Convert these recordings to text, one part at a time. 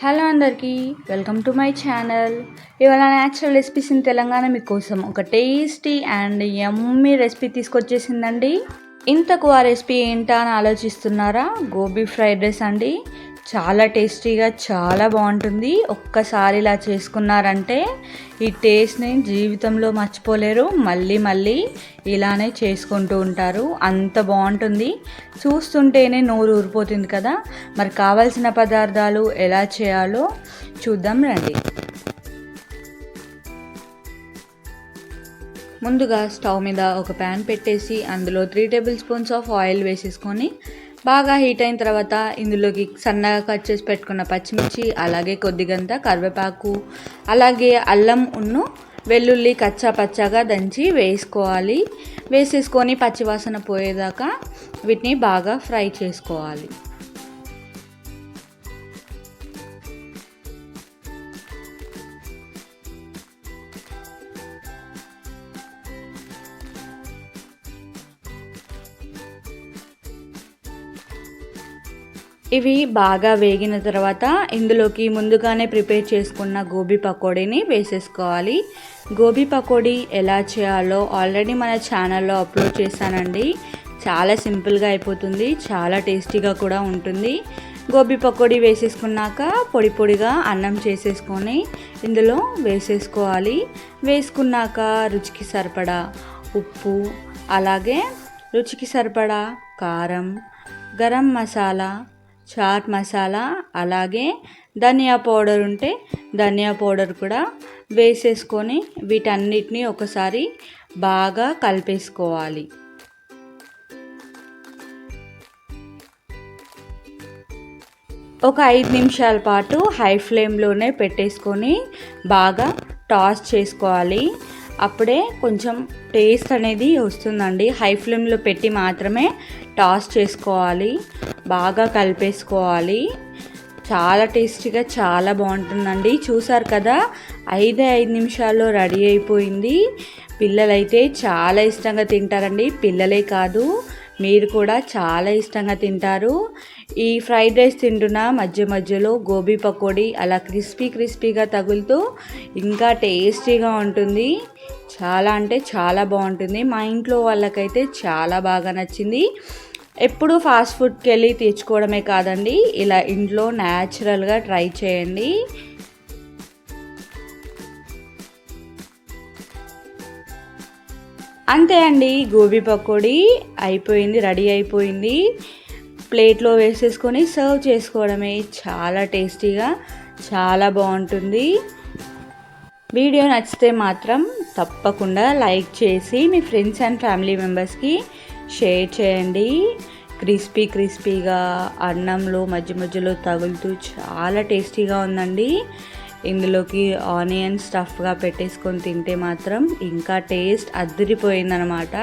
Hello అందరికీ, welcome to my channel. ఇవాళ natural recipes in Telangana మీకోసం ఒక టేస్టీ అండ్ యమ్మీ రెసిపీ తీసుకొచ్చేసిందండి. ఇంతకు ఆ రెసిపీ ఏంటా అని ఆలోచిస్తున్నారా? గోబీ ఫ్రైడ్ రైస్ అండి. చాలా టేస్టీగా చాలా బాగుంటుంది. ఒక్కసారి ఇలా చేసుకున్నారంటే ఈ టేస్ట్ని జీవితంలో మర్చిపోలేరు. మళ్ళీ మళ్ళీ ఇలానే చేసుకుంటూ ఉంటారు. అంత బాగుంటుంది. చూస్తుంటేనే నోరు ఊరిపోతుంది కదా. మరి కావాల్సిన పదార్థాలు ఎలా చేయాలో చూద్దాం రండి. ముందుగా స్టవ్ మీద ఒక ప్యాన్ పెట్టేసి అందులో 3 టేబుల్ స్పూన్స్ ఆఫ్ ఆయిల్ వేసేసుకొని బాగా హీట్ అయిన తర్వాత ఇందులోకి సన్నగా కట్ చేసి పెట్టుకున్న పచ్చిమిర్చి, అలాగే కొద్దిగంత కరివేపాకు, అలాగే అల్లం వెల్లుల్లి కచ్చా పచ్చాగా దంచి వేసుకోవాలి. వేసేసుకొని పచ్చివాసన పోయేదాకా వీటిని బాగా ఫ్రై చేసుకోవాలి. ఇవి బాగా వేగిన తర్వాత ఇందులోకి ముందుగానే ప్రిపేర్ చేసుకున్న గోబీ పకోడీని వేసేసుకోవాలి. గోబీ పకోడీ ఎలా చేయాలో ఆల్రెడీ మన ఛానల్లో అప్లోడ్ చేశానండి. చాలా సింపుల్గా అయిపోతుంది, చాలా టేస్టీగా కూడా ఉంటుంది. గోబీ పకోడీ వేసేసుకున్నాక పొడి పొడిగా అన్నం చేసేసుకొని ఇందులో వేసేసుకోవాలి. వేసుకున్నాక రుచికి సరిపడా ఉప్పు, అలాగే రుచికి సరిపడా కారం, గరం మసాలా, చాట్ మసాలా, అలాగే ధనియా పౌడర్ ఉంటే ధనియా పౌడర్ కూడా వేసేసుకొని వీటన్నిటిని ఒకసారి బాగా కలిపేసుకోవాలి. ఒక 5 నిమిషాల పాటు హై ఫ్లేమ్లోనే పెట్టేసుకొని బాగా టాస్ చేసుకోవాలి. అప్పుడే కొంచెం టేస్ట్ అనేది వస్తుందండి. హై ఫ్లేమ్లో పెట్టి మాత్రమే టాస్ చేసుకోవాలి. బాగా కలిపేసుకోవాలి. చాలా టేస్టీగా చాలా బాగుంటుందండి. చూసారు కదా, 5 నిమిషాల్లో రెడీ అయిపోయింది. పిల్లలైతే చాలా ఇష్టంగా తింటారండి. పిల్లలే కాదు, మీరు కూడా చాలా ఇష్టంగా తింటారు. ఈ ఫ్రైడ్ రైస్ తింటున్న మధ్య మధ్యలో గోబీ పకోడీ అలా క్రిస్పీగా తగులుతూ ఇంకా టేస్టీగా ఉంటుంది. చాలా అంటే చాలా బాగుంటుంది. మా ఇంట్లో వాళ్ళకైతే చాలా బాగా నచ్చింది. ఎప్పుడు ఫాస్ట్ ఫుడ్కి వెళ్ళి తెచ్చుకోవడమే కాదండి, ఇలా ఇంట్లో న్యాచురల్గా ట్రై చేయండి. అంతే అండి, గోబీ పకోడీ అయిపోయింది, రెడీ అయిపోయింది. ప్లేట్లో వేసేసుకొని సర్వ్ చేసుకోవడమే. చాలా టేస్టీగా చాలా బాగుంటుంది. వీడియో నచ్చితే మాత్రం తప్పకుండా లైక్ చేసి మీ ఫ్రెండ్స్ అండ్ ఫ్యామిలీ మెంబర్స్కి షేర్ చేయండి. క్రిస్పీగా అన్నంలో మధ్య మధ్యలో తగులుతూ చాలా టేస్టీగా ఉందండి. ఇందులోకి ఆనియన్ స్టఫ్గా పెట్టేసుకొని తింటే మాత్రం ఇంకా టేస్ట్ అదిరిపోయిందనమాట.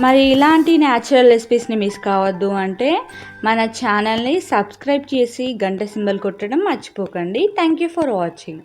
మరి ఇలాంటి న్యాచురల్ రెసిపీస్ని మిస్ కావద్దు అంటే మన ఛానల్ని సబ్స్క్రైబ్ చేసి గంట సింబల్ కొట్టడం మర్చిపోకండి. Thank you for watching.